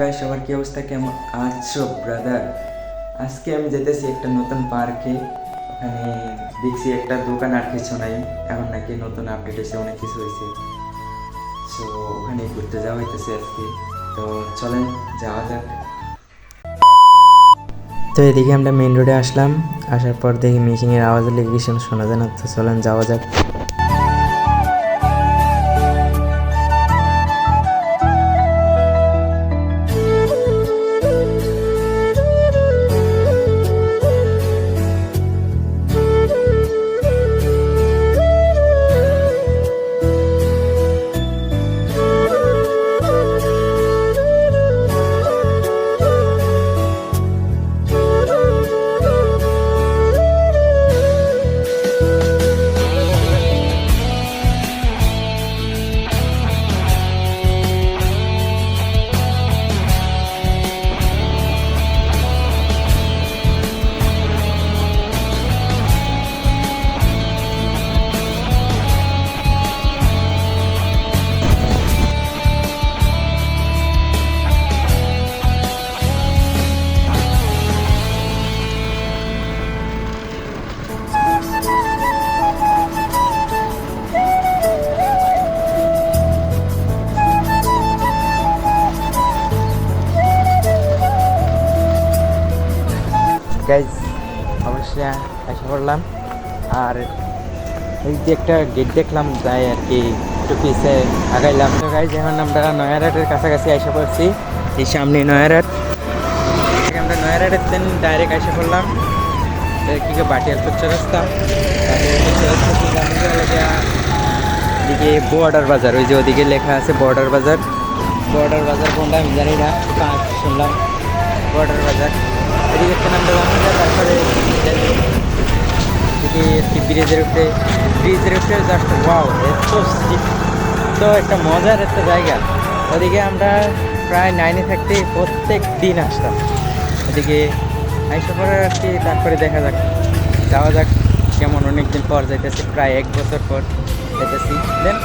Guys, সবার কি অবস্থা, কেমন আছো ব্রাদার? আজকে আমি যেতেছি একটা নতুন পার্কে। ওখানে দেখছি একটা দোকান আর কিছু নাই, এখন নাকি নতুন আপডেট হয়েছে, অনেক কিছু হয়েছে। সো ওখানে ঘুরতে যাওয়া হইতেছে আজকে। তো চলেন যাওয়া যাক। তো এদিকে আমরা মেন রোডে আসলাম, আসার পর দেখি মেশিনের আওয়াজ লেগে কিছু শোনা যায় না। তো চলেন যাওয়া যাক। গাইজ অবশ্যই এসে পড়লাম, আর এই যে একটা গেট দেখলাম, যাই আর কি একটু পিছিয়ে আগাইলাম। তো গাইজ এখন আমরা নয়ারহাটের কাছাকাছি এসে পড়ছি। এই সামনে নয়ারহাট, আমরা নয়ারহাটের দিন ডাইরেক্ট এসে পড়লাম কি বাটিয়াল চচ্চা রাস্তা। এদিকে বর্ডার বাজার, ওই যে ওদিকে লেখা আছে বর্ডার বাজার। বর্ডার বাজার কোনটা আমি জানি না, শুনলাম বর্ডার বাজার। এদিকে একটা নাম বললাম, তারপরে এদিকে ব্রিজের উপরে জাস্ট ওয়াও, তো একটা মজার একটা জায়গা। ওদিকে আমরা প্রায় 9-এ থাকতে প্রত্যেক দিন আসতাম ওদিকে আইসা পরে আর কি। তারপরে দেখা যাক, যাওয়া যাক কেমন। অনেকদিন পর যাইতেছি, প্রায় 1 বছর পর যাইতেছি। দেন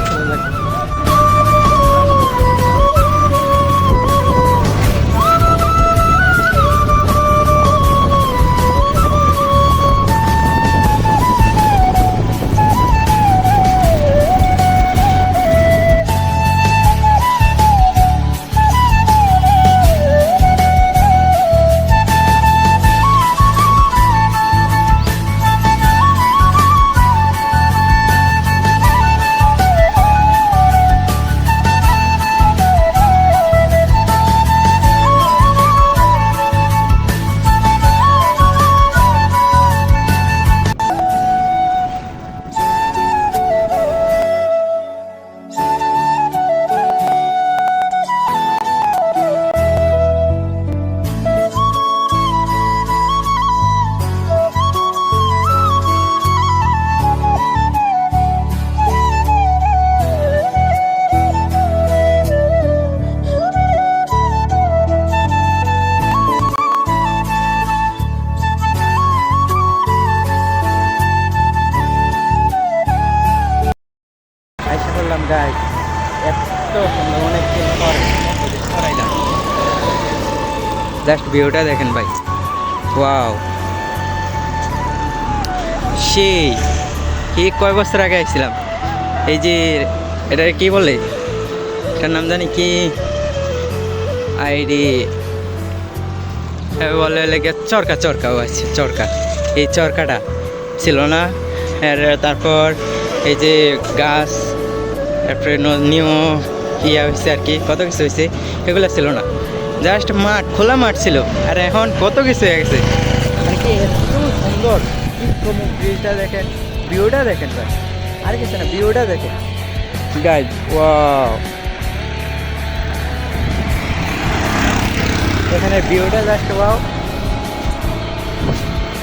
গাইস, এত সুন্দর, অনেকদিন পর আইলাম। জাস্ট ভিউটা দেখেন ভাই, ওয়াও। সেই কয় বছর আগে আসছিলাম। এই যে এটা কি বলে, এটার নাম জানি কি, আইডি বলে লেগে চরকা আছে, চরকা। এই চরকাটা ছিল না। তারপর এই যে গাছ, তারপরে নিউ ইয়া হয়েছে আর কি, কত কিছু হয়েছে, এগুলো ছিল না। জাস্ট মাঠ, খোলা মাঠ ছিল। আর এখন কত কিছু হয়ে গেছে, মানে কি এত সুন্দর। ব্রিজটা দেখেন, ভিউটা দেখেন ভাই, আর কিছু না, ভিউটা দেখেন গাইজ, ওয়াও। এখানে ভিউটা জাস্ট ওয়াও,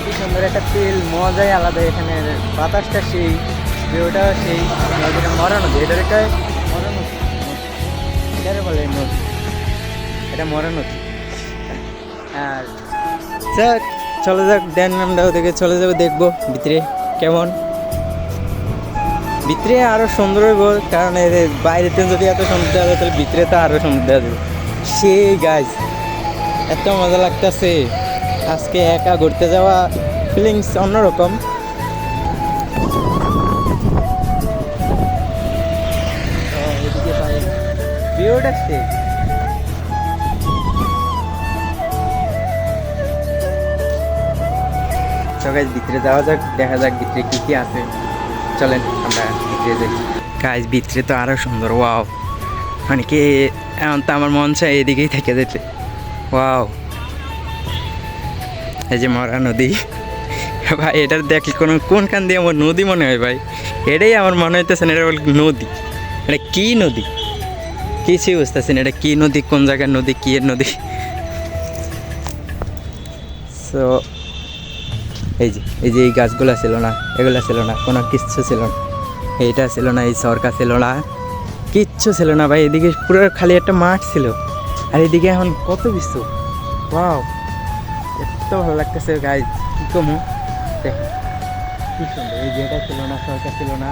কি সুন্দর একটা ফিল, মজাই আলাদা। এখানে বাতাসটা সেই, ভিউটা সেই। মরা নদী, এটারে বলে নদী, এটা মরা নদী। আর স্যার চলে যাক, দেন আমরা ওদিকে চলে যাবো, দেখবো ভিতরে কেমন। ভিতরে আরও সুন্দর হইব, কারণ বাইরেতে যদি এত সুন্দর দেওয়া যায়, তাহলে ভিতরে তো আরও সুন্দর দেওয়া যাবে। সেই গাছ, এত মজা লাগতেছে আজকে একা ঘুরতে যাওয়া, ফিলিংস অন্যরকম। ভিউটা সেই, গাইজ ভিতরে যাওয়া যাক, দেখা যাক ভিতরে কি কি আছে। চলেন আমরা ভিতরে যাই। গাইজ ভিতরে তো আরো সুন্দর, ওয়াও, মানে কি এখন তো আমার মন চায় এদিকেই থেকে যেতে। ওয়াও, এই যে মরা নদী ভাই, এটার দেখলে কোনখান দিয়ে আমার নদী মনে হয় ভাই, এটাই আমার মনে হইতেছে না এটা নদী। এটা কি নদী কিছুই বুঝতেছি না, এটা কি নদী, কোন জায়গার নদী, কি এর নদী। সো এই যে এই গাছগুলো ছিল না, এগুলো ছিল না, কোনো কিচ্ছু ছিল না, এইটা ছিল না, এই সরকার ছিল না, কিচ্ছু ছিল না ভাই। এদিকে পুরো খালি একটা মাঠ ছিল, আর এদিকে এখন কত কিছু। ওয়াও, এত ভালো লাগতেছে গাইজ, কী কমু, দেখ কী সুন্দর। এই যেটা ছিল না, সরকার ছিল না,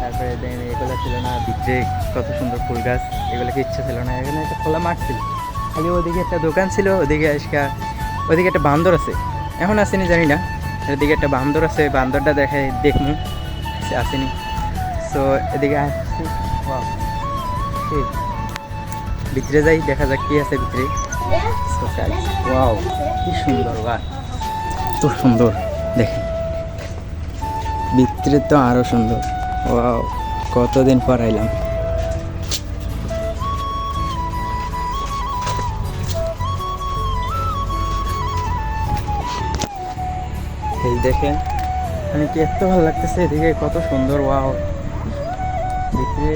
তারপরে দেন এগুলো ছিল না, ভিতরে কত সুন্দর ফুল গাছ, এগুলো কিচ্ছু ছিল না। এখানে একটা খোলা মাঠ ছিল, খালি ওদিকে একটা দোকান ছিল, ওদিকে ওদিকে একটা বান্দর আছে, এখন আসেনি জানি না, এদিকে একটা বান্দর আছে, বান্দরটা দেখমু আসেনি। সো এদিকে আসছি, ভিতরে যাই, দেখা যাক কি আছে ভিতরে। ওয়াও, কি সুন্দর, বাহ এত সুন্দর, দেখেন ভিতরে তো আরো সুন্দর। ওয়াও, কতদিন পর আইলাম। এই দেখেন, মানে কি এত ভালো লাগতেছে, এদিকে কত সুন্দর। ওয়াও, ভিতরে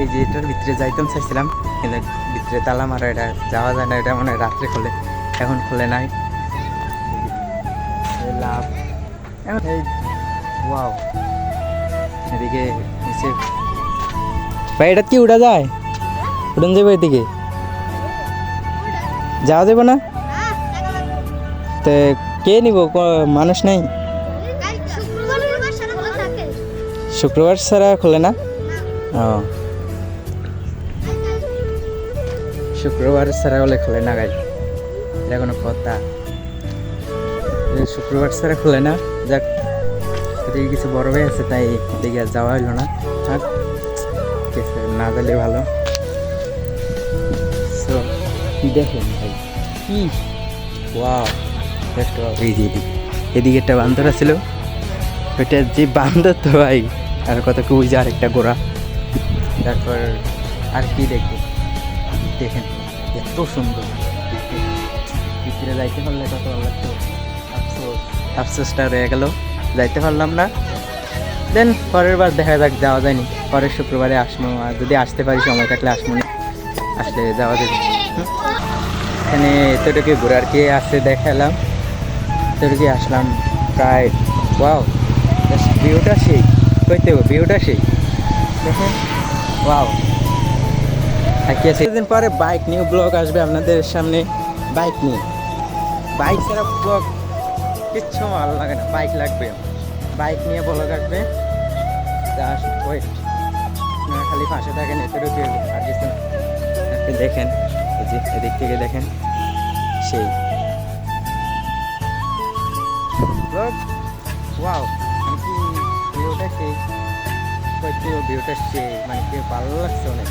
এই যে এটার ভিতরে যাইতাম চাইছিলাম, কিন্তু ভিতরে তালা মারা, এটা যাওয়া যায় না, এটা মনে হয় রাত্রে খোলে, এখন খোলে নাই। লাভ এই, ওয়াও, এদিকে নিচে ভাই, এটা কি উড়া যায়, উড়ান যাবো এদিকে, যাওয়া যাবো না তো, কে নিব, মানুষ নেই, শুক্রবার ছাড়া খোলে না। ও, শুক্রবার ছাড়া হলে খোলে না গাই, এটা কোনো কথা, শুক্রবার ছাড়া খোলে না। যাক, এদিকে কিছু বড় ভাই আছে, তাই এদিকে আর যাওয়া হইলো না, থাক কিছু না গেলে ভালো। সো দেখেন ভাই কি, ওয়াও, এদিকে একটা বান্দর ছিল, ওইটা যে বান্দর তো ভাই, আর কত কুই যে আরেকটা গোড়া। তারপর আর কি দেখবো, দেখেন এত সুন্দর, ভিতরে যাইতে পারলে কত ভালো লাগতো। আফসোসটা রয়ে গেল, যাইতে পারলাম না। দেন পরের বার দেখা যাক, যাওয়া যায়নি, পরের শুক্রবারে আসবো, আর যদি আসতে পারি সময় থাকলে আসবো, আসলে যাওয়া যাবে। এখানে এতটুকু ঘোরার কি আছে দেখালাম, এতটুকু আসলাম প্রায়। ওয়াও, ভিউটা সেই, কইতে ভিউটা সেই, দেখেন ওয়াও। কিছুদিন পরে বাইক নিয়ে ব্লগ আসবে আপনাদের সামনে, বাইক নিয়ে, বাইক ছাড়া ব্লগ কিচ্ছু ভালো লাগে না, বাইক লাগবে, বাইক নিয়ে ব্লগ আসবে। জাস্ট ওয়েট, আপনারা খালি পাশে থাকেন, এতটুকু আর কিছু না। আপনি দেখেন, এই যে এদিক থেকে দেখেন সেই ব্লগ। ওয়াও, মানে কি ভিউটা সেই, ভিউটা সেই, মানে কি ভালো লাগছে অনেক।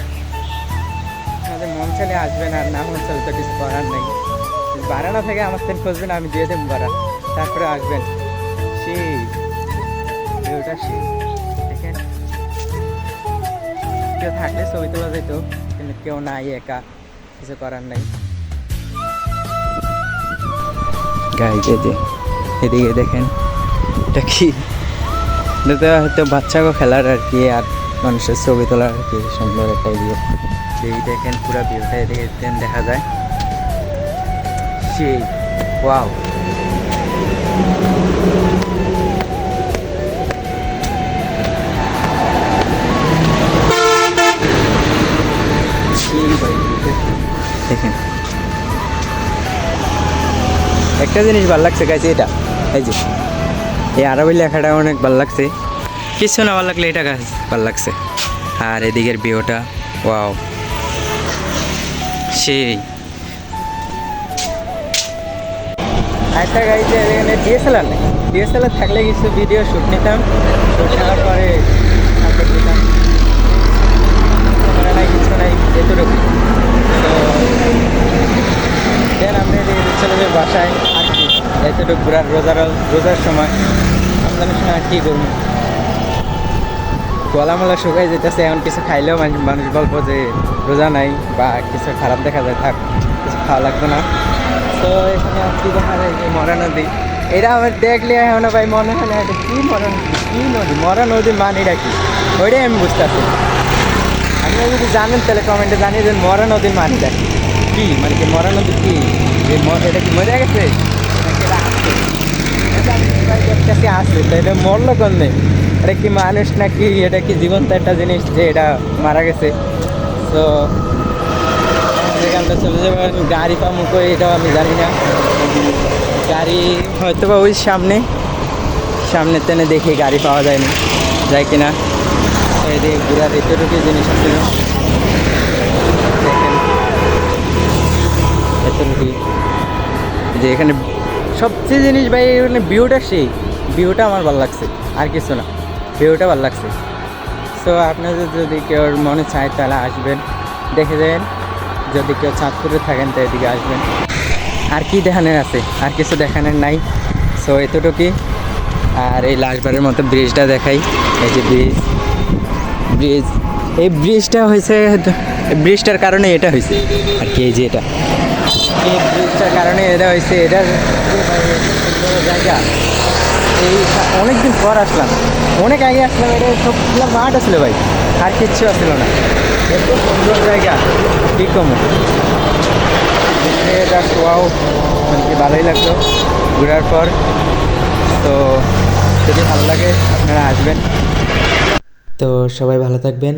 আমাদের মন চাইলে আসবেন, আর না মন চাইলে তো কিছু করার নেই। ভাড়া না থেকে আমার থেকে খুঁজবেন, আমি দিয়ে দেবো ভাড়া, তারপরে আসবেন। সেই ভিউটা সেই, দেখেন কেউ থাকলে ছবি তোলা যেত, কিন্তু কেউ নাই, একা, কিছু করার নাই। গাইতে যে এদিকে দেখেন, এটা কি, এটা হয়তো বাচ্চাকে খেলার আর কি, আর মানুষের ছবি তোলার আর কি, সুন্দর একটা ভিউ। এই দেখেন পুরো ভিউটা এদিকে দেখা যায়, সেই ওয়াও। দেখেন একটা জিনিস ভালো লাগছে গাইছে, এটা এই যে এই আরবি লেখাটা অনেক ভালো লাগছে, কিছু না ভালো লাগলে এটা গাছ ভালো লাগছে। আর এদিকের ভিউটা ওয়াও, সেই একটা গাড়ি যে এখানে ডিএসএলআর নেই, ডিএসএলআর থাকলে কিছু ভিডিও শ্যুট নিতাম, শ্যুট নেওয়ার পরে আপলোড দিতাম। ক্যামেরা নাই, কিছু নাই, এতটুকু। তো দেন আপনি চলে যাবে বাসায় আর কি, এতটুকু ঘোরার রোজার সময়, রমজানের সময় আর কী করবো। গলামলা শুকাই যেতেছে, এমন কিছু খাইলেও মানুষ বলবো যে রোজা নাই বা কিছু খারাপ দেখা যায়, থাক কিছু খাওয়া লাগবে না। তো এখানে আর কি দেখা যায় যে মরা নদী, এটা আমার দেখলে এখন ভাই মনে হয় না এটা কী মরা নদী, কী নদী, মরা নদীর মানেটা কি ওইটাই আমি বুঝতে পারছি। আপনারা যদি জানেন তাহলে কমেন্টে জানিয়ে দেন মরা নদীর মানেটা কি, মানে কি মরা নদী কি, যে এটা কি মরে গেছে নাকি এটা আছে, এটা আমি ভাই দেখতেছি আছে, তো এটা মরলো কোন নেই, এটা কি মানুষ নাকি এটা কি জীবন্ত একটা জিনিস যে এটা মারা গেছে। তো সেখানটা চলে যাবে, গাড়ি পাবো কই এটাও আমি জানি না, গাড়ি হয়তো বা ওই সামনে টেনে দেখি গাড়ি পাওয়া যায়নি, যায় কিনা। তো এদিকে ঘোরার এতটুকু জিনিস ছিল, দেখেন এতটুকু যে এখানে সবচেয়ে জিনিস ভাই এখানে ভিউটা, সেই ভিউটা আমার ভালো লাগছে, আর কিছু না, ভিউটা ভালো লাগছে। সো আপনাদের যদি কেউ মনে চায় তাহলে আসবেন, দেখে যাবেন। যদি কেউ চাঁদপুরে থাকেন তো এদিকে আসবেন। আর কি দেখানোর আছে, আর কিছু দেখানোর নাই। সো এতটুকুই। আর এই লাস্টবারের মতো ব্রিজটা দেখাই, এই যে ব্রিজ, এই ব্রিজটা হয়েছে, ব্রিজটার কারণে এটা হয়েছে আর কি, এই যে এটা, এই ব্রিজটার কারণে এটা হয়েছে। এটার জায়গা, এই অনেক দিন পর আসলাম, অনেক আগে আসলাম, এটা সবগুলো মাঠ আসলো ভাই, আর কিচ্ছু আসলো না। এত সুন্দর জায়গা কী কমো, এটা শোয়াও মানে কি ভালোই লাগলো ঘোরার পর। তো যদি ভালো লাগে আপনারা আসবেন। তো সবাই ভালো থাকবেন,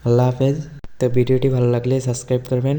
আল্লাহ হাফেজ। তো ভিডিওটি ভালো লাগলে সাবস্ক্রাইব করবেন।